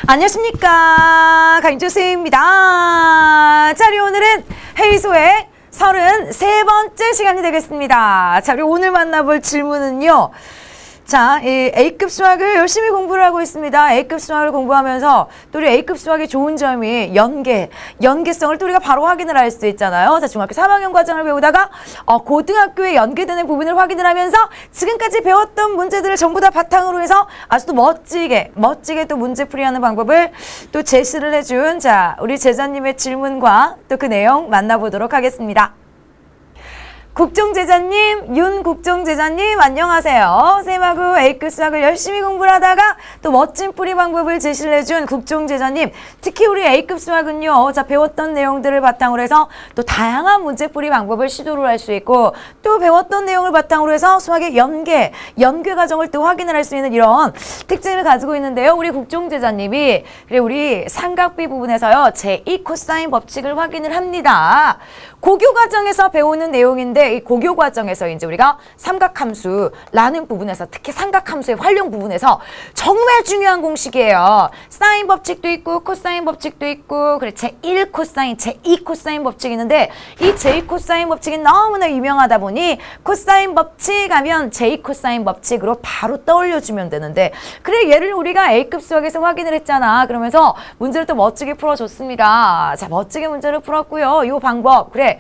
안녕하십니까, 강주수입니다. 자, 우리 오늘은 헤이소의 33번째 시간이 되겠습니다. 자, 우리 오늘 만나볼 질문은요. 자, 이 A급 수학을 열심히 공부를 하고 있습니다. A급 수학을 공부하면서 또 우리 A급 수학의 좋은 점이 연계성을 또 우리가 바로 확인을 할 수 있잖아요. 자, 중학교 3학년 과정을 배우다가 고등학교에 연계되는 부분을 확인을 하면서 지금까지 배웠던 문제들을 전부 다 바탕으로 해서 아주 또 멋지게 또 문제풀이하는 방법을 또 제시를 해준, 자, 우리 제자님의 질문과 또 그 내용 만나보도록 하겠습니다. 국종제자님, 윤국종제자님, 안녕하세요. 쌤하고 A급 수학을 열심히 공부를 하다가 또 멋진 풀이 방법을 제시를 해준 국종제자님, 특히 우리 A급 수학은요, 자, 배웠던 내용들을 바탕으로 해서 또 다양한 문제풀이 방법을 시도를 할 수 있고, 또 배웠던 내용을 바탕으로 해서 수학의 연계 과정을 또 확인을 할 수 있는 이런 특징을 가지고 있는데요. 우리 국종제자님이 그래 우리 삼각비 부분에서요, 제2 코사인 법칙을 확인을 합니다. 고교 과정에서 배우는 내용인데, 이 고교 과정에서 이제 우리가 삼각함수라는 부분에서, 특히 삼각함수의 활용 부분에서 정말 중요한 공식이에요. 사인 법칙도 있고 코사인 법칙도 있고, 그래 제1 코사인, 제2 코사인 법칙이 있는데, 이 제2 코사인 법칙이 너무나 유명하다 보니 코사인 법칙 하면 제2 코사인 법칙으로 바로 떠올려주면 되는데, 그래 얘를 우리가 A급 수학에서 확인을 했잖아. 그러면서 문제를 또 멋지게 풀어줬습니다. 자, 멋지게 문제를 풀었고요. 이 방법, 그래.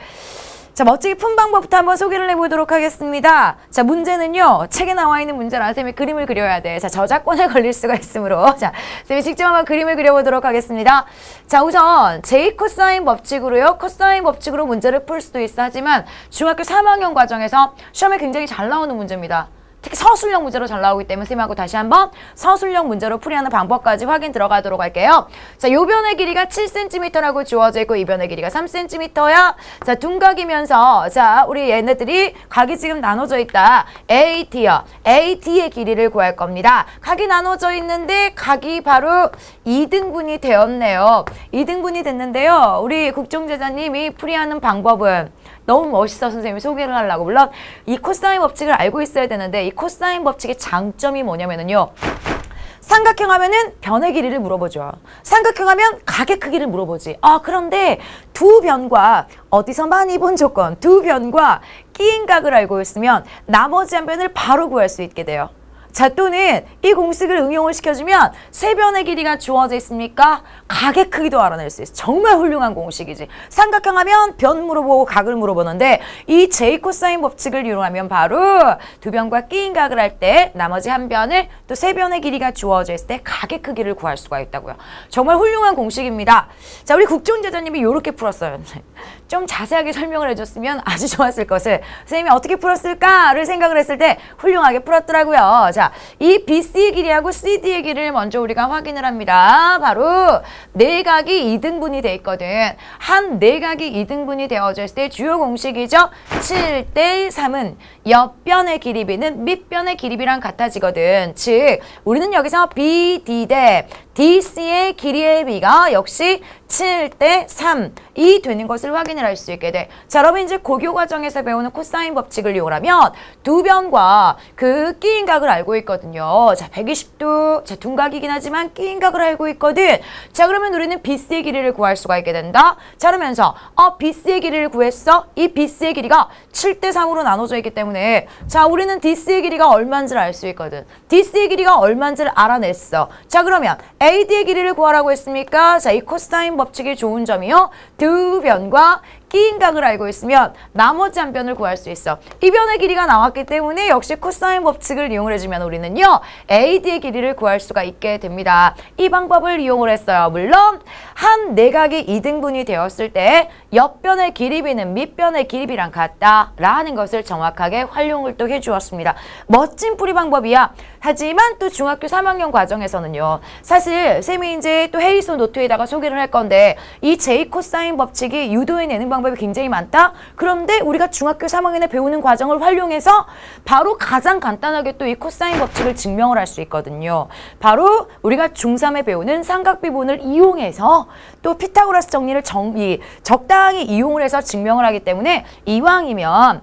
자, 멋지게 푼 방법부터 한번 소개를 해보도록 하겠습니다. 자, 문제는요, 책에 나와 있는 문제라 쌤이 그림을 그려야 돼. 자, 저작권에 걸릴 수가 있으므로, 자, 쌤이 직접 한번 그림을 그려보도록 하겠습니다. 자, 우선 제2 코사인 법칙으로요, 코사인 법칙으로 문제를 풀 수도 있어. 하지만 중학교 3학년 과정에서 시험에 굉장히 잘 나오는 문제입니다. 특히 서술형 문제로 잘 나오기 때문에 쌤하고 다시 한번 서술형 문제로 풀이하는 방법까지 확인 들어가도록 할게요. 자, 요 변의 길이가 7cm라고 주어져 있고 이 변의 길이가 3cm야. 자, 둔각이면서, 자, 우리 얘네들이 각이 지금 나눠져 있다. AT요. AT의 길이를 구할 겁니다. 각이 나눠져 있는데 각이 바로 2등분이 되었네요. 2등분이 됐는데요. 우리 국종제자님이 풀이하는 방법은 너무 멋있어 선생님이 소개를 하려고. 물론 이 코사인 법칙을 알고 있어야 되는데, 이 코사인 법칙의 장점이 뭐냐면요, 삼각형 하면은 변의 길이를 물어보죠. 삼각형 하면 각의 크기를 물어보지. 그런데 두 변과, 어디서 많이 본 조건, 두 변과 끼인 각을 알고 있으면 나머지 한 변을 바로 구할 수 있게 돼요. 자, 또는 이 공식을 응용을 시켜주면 세 변의 길이가 주어져 있습니까? 각의 크기도 알아낼 수 있어. 정말 훌륭한 공식이지. 삼각형 하면 변 물어보고 각을 물어보는데, 이 제2 코사인 법칙을 이용하면 바로 두 변과 끼인 각을 할 때 나머지 한 변을 또 세 변의 길이가 주어져 있을 때 각의 크기를 구할 수가 있다고요. 정말 훌륭한 공식입니다. 자, 우리 국종제자님이 이렇게 풀었어요. 좀 자세하게 설명을 해줬으면 아주 좋았을 것을 선생님이 어떻게 풀었을까를 생각을 했을 때 훌륭하게 풀었더라고요. 자, 이 BC의 길이하고 CD의 길이를 먼저 우리가 확인을 합니다. 바로 내각이 2등분이 돼 있거든. 한 내각이 2등분이 되어져 있을 때 주요 공식이죠. 7대 3은 옆변의 길이비는 밑변의 길이비랑 같아지거든. 즉 우리는 여기서 BD 대 DC의 길이의 비가 역시 7대 3이 되는 것을 확인을 할 수 있게 돼. 자, 여러분 이제 고교 과정에서 배우는 코사인 법칙을 이용하면 두 변과 그 끼인 각을 알고 있거든요. 자, 120도, 자, 둔각이긴 하지만 끼인 각을 알고 있거든. 자, 그러면 우리는 BC의 길이를 구할 수가 있게 된다. 자, 그러면서 BC의 길이를 구했어. 이 BC의 길이가 7대 3으로 나눠져 있기 때문에, 자, 우리는 DC의 길이가 얼마인지를 알 수 있거든. DC의 길이가 얼마인지를 알아냈어. 자, 그러면 AD의 길이를 구하라고 했습니까? 자, 이 코사인 법칙의 좋은 점이요, 두 변과 끼인 각을 알고 있으면 나머지 한 변을 구할 수 있어. 이 변의 길이가 나왔기 때문에 역시 코사인 법칙을 이용을 해주면 우리는요, AD의 길이를 구할 수가 있게 됩니다. 이 방법을 이용을 했어요. 물론 한 내각이 2등분이 되었을 때 옆변의 길이비는 밑변의 길이비랑 같다라는 것을 정확하게 활용을 또 해주었습니다. 멋진 풀이 방법이야. 하지만 또 중학교 3학년 과정에서는요, 사실 쌤이 이제 또 헤이소 노트에다가 소개를 할 건데, 이 제2 코사인 법칙이 유도해내는 방법이 굉장히 많다. 그런데 우리가 중학교 3학년에 배우는 과정을 활용해서 바로 가장 간단하게 또 이 코사인 법칙을 증명을 할 수 있거든요. 바로 우리가 중3에 배우는 삼각비본을 이용해서 또 피타고라스 정리를 적당히 이용을 해서 증명을 하기 때문에 이왕이면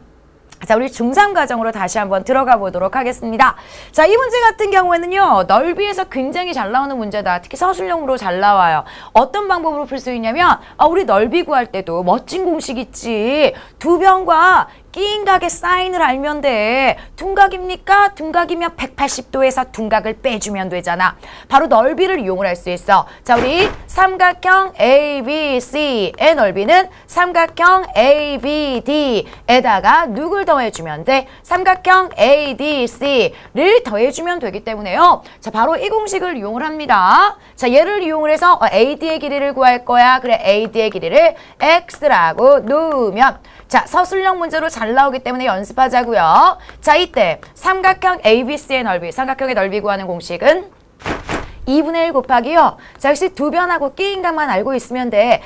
자, 우리 중3 과정으로 다시 한번 들어가 보도록 하겠습니다. 자, 이 문제 같은 경우에는요, 넓이에서 굉장히 잘 나오는 문제다. 특히 서술형으로 잘 나와요. 어떤 방법으로 풀 수 있냐면, 우리 넓이 구할 때도 멋진 공식 있지. 두 변과 끼인 각의 사인을 알면 돼. 둔각입니까? 둔각이면 180도에서 둔각을 빼주면 되잖아. 바로 넓이를 이용을 할 수 있어. 자, 우리 삼각형 ABC의 넓이는 삼각형 ABD에다가 누굴 더해주면 돼? 삼각형 ADC를 더해주면 되기 때문에요. 자, 바로 이 공식을 이용을 합니다. 자, 얘를 이용을 해서 AD의 길이를 구할 거야. 그래, AD의 길이를 X라고 놓으면 자, 서술형 문제로 잘 나오기 때문에 연습하자고요. 자, 이때 삼각형 ABC의 넓이, 삼각형의 넓이 구하는 공식은 2분의 1 곱하기요. 자, 역시 두 변하고 끼인 각만 알고 있으면 돼.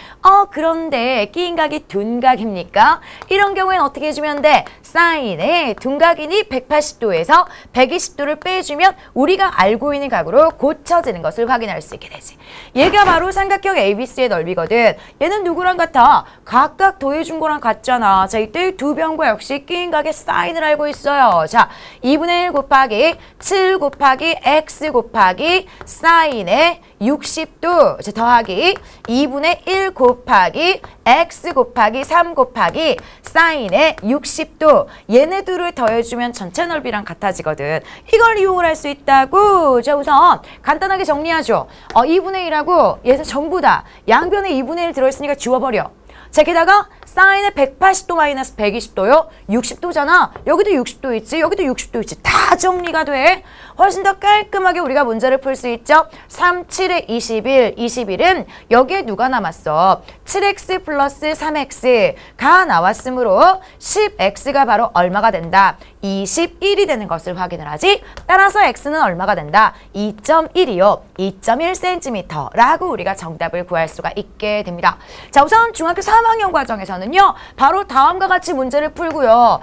그런데 끼인 각이 둔각입니까? 이런 경우엔 어떻게 해주면 돼? 사인에 둔각이니 180도에서 120도를 빼주면 우리가 알고 있는 각으로 고쳐지는 것을 확인할 수 있게 되지. 얘가 바로 삼각형 ABC의 넓이거든. 얘는 누구랑 같아? 각각 더해준 거랑 같잖아. 자, 이때 두 변과 역시 끼인 각의 사인을 알고 있어요. 자, 2분의 1 곱하기 7 곱하기 X 곱하기 사인에 60도 이제 더하기 2분의 1 곱하기 X 곱하기 3 곱하기 사인에 60도 얘네 둘을 더해주면 전체 넓이랑 같아지거든. 이걸 이용을 할 수 있다고. 자, 우선 간단하게 정리하죠. 2분의 1하고 얘는 전부 다 양변에 2분의 1 들어있으니까 지워버려. 자, 게다가 사인에 180도 마이너스 120도요. 60도잖아. 여기도 60도 있지. 여기도 60도 있지. 다 정리가 돼. 훨씬 더 깔끔하게 우리가 문제를 풀 수 있죠. 3, 7에 21. 21은 여기에 누가 남았어? 7x 플러스 3x가 나왔으므로 10x가 바로 얼마가 된다? 21이 되는 것을 확인을 하지. 따라서 x는 얼마가 된다? 2.1이요. 2.1cm 라고 우리가 정답을 구할 수가 있게 됩니다. 자, 우선 중학교 3학년 과정에서는요. 바로 다음과 같이 문제를 풀고요.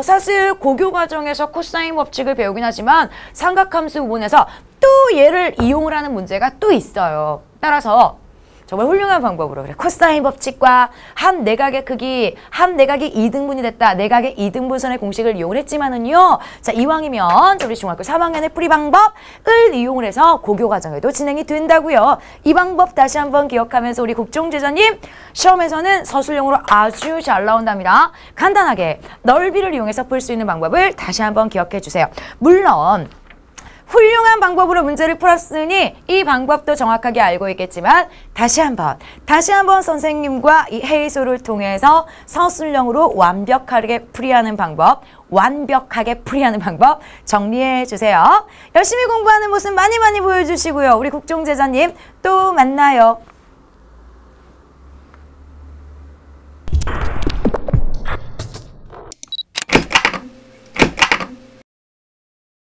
사실 고교 과정에서 코사인 법칙을 배우긴 하지만 삼각함수 부분에서 또 얘를 이용을 하는 문제가 또 있어요. 따라서 정말 훌륭한 방법으로 그래. 코사인 법칙과 한 내각의 크기, 한 내각이 2등분이 됐다. 내각의 2등분선의 공식을 이용을 했지만은요. 자, 이왕이면 우리 중학교 3학년의 풀이 방법을 이용을 해서 고교 과정에도 진행이 된다고요. 이 방법 다시 한번 기억하면서 우리 국정제자님 시험에서는 서술형으로 아주 잘 나온답니다. 간단하게 넓이를 이용해서 풀 수 있는 방법을 다시 한번 기억해 주세요. 물론 훌륭한 방법으로 문제를 풀었으니 이 방법도 정확하게 알고 있겠지만 다시 한번 선생님과 이 해이소를 통해서 서술형으로 완벽하게 풀이하는 방법 정리해 주세요. 열심히 공부하는 모습 많이 보여주시고요. 우리 국정제자님 또 만나요.